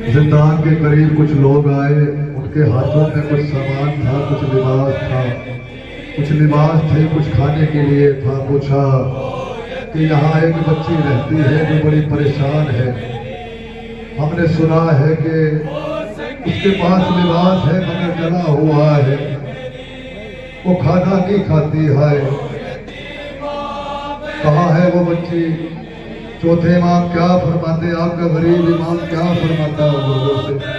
जिंदान के करीब कुछ लोग आए, उनके हाथों में कुछ सामान था, कुछ लिबास था, कुछ लिबास थे, कुछ खाने के लिए था। पूछा कि यहाँ एक बच्ची रहती है जो बड़ी परेशान है, हमने सुना है कि उसके पास लिबास है मगर जला हुआ है, वो खाना नहीं खाती है। कहाँ है वो बच्ची? चौथे इमाम क्या फरमाते, आपका गरीब इमाम क्या फरमाता है लोगों से?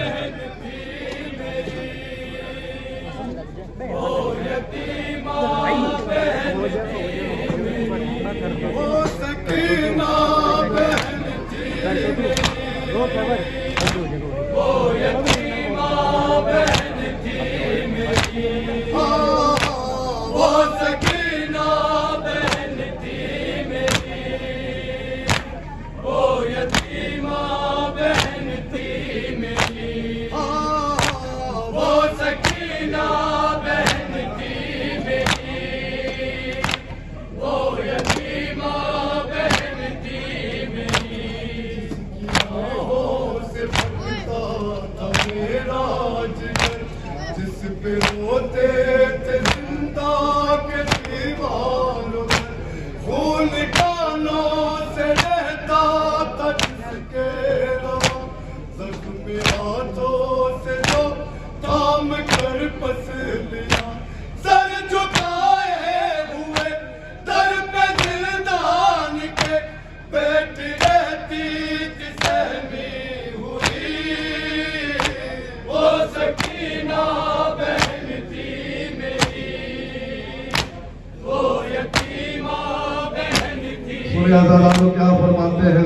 क्या फरमाते हैं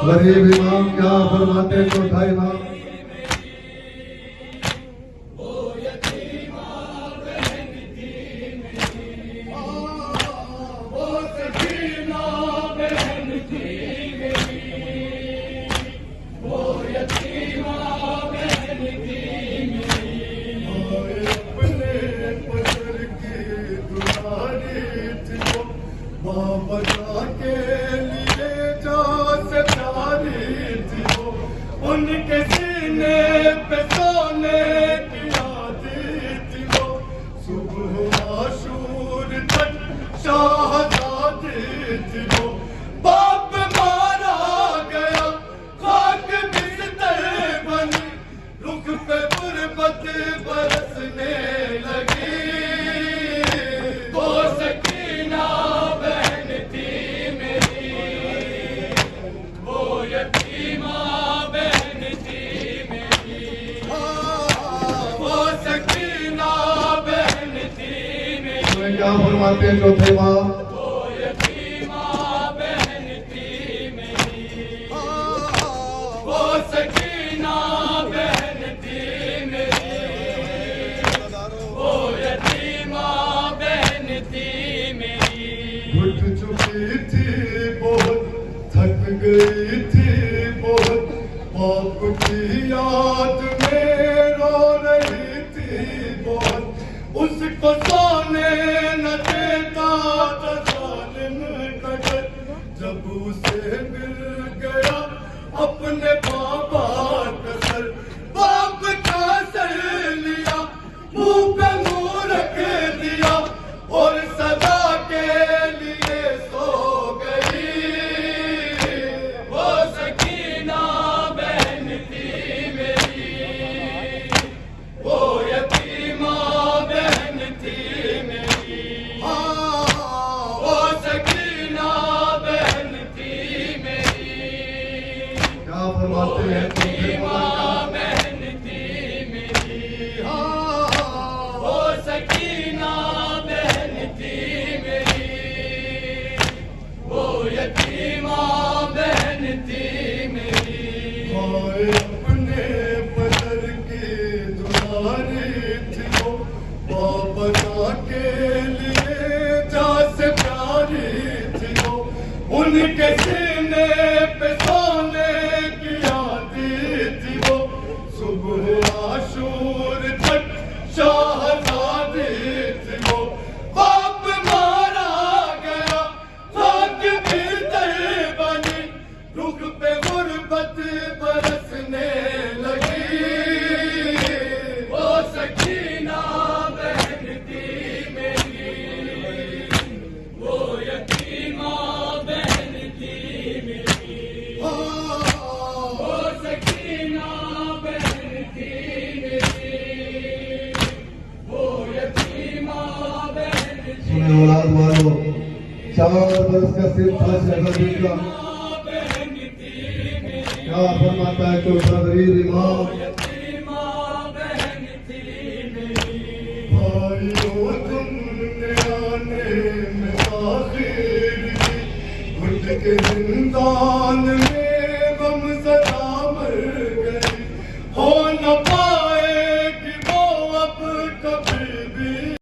गरीब इमाम क्या फरमाते हैं? चौथा इमाम उनके सीने पे सोने की आदि थी वो, सुबह आशूर तक शाहजादी थी वो। बाप मारा गया खाक बिस्तर बनी, रुख पे गुर्बत बरसने लगी। वो सकीना बहन थी मेरी, वो यतीमा क्या फरमाते हैं? चौथे इमाम वो यतीमा बहन थी मेरी, वो सकीना बहन थी मेरी, वो यतीमा बहन थी मेरी। उठ चुकी थी बहुत, थक गई थी बहुत, बाप की याद में रो रही थी बहुत। उसको सोने न देता था जालिम कदर, जब उसे मिल गया अपने बाबा का सर। बाप का सर लिया, मुंह पे मुंह रख दिया और सदा के लिए सो गई। वो सकीना बहन थी मेरी, वो यतीमा बहन थी मेरी, वो सकीना बहन थी मेरी। क्या फरमाते हैं? यतीमा बहन थी मेरी, वो सकीना बहन थी मेरी, वो यतीमा बहन थी मेरी। माए अपने पदर की दुलारी थी वो, बाबा के लिए जा से प्यारी थी वो। उनके सीने पे सोने की आदि थी वो, सुबह आशूर तक शाहजादी थी वो। बाप मारा गया खाक बिस्तर बनी, रुख पे गुर्बत बरसने औलाद वालों, 4 बरस का सिर था शहजादी का। क्या फरमाता है चौधरी इमाम, भाइयों तुमने आने में आखिर घुट के जिंदान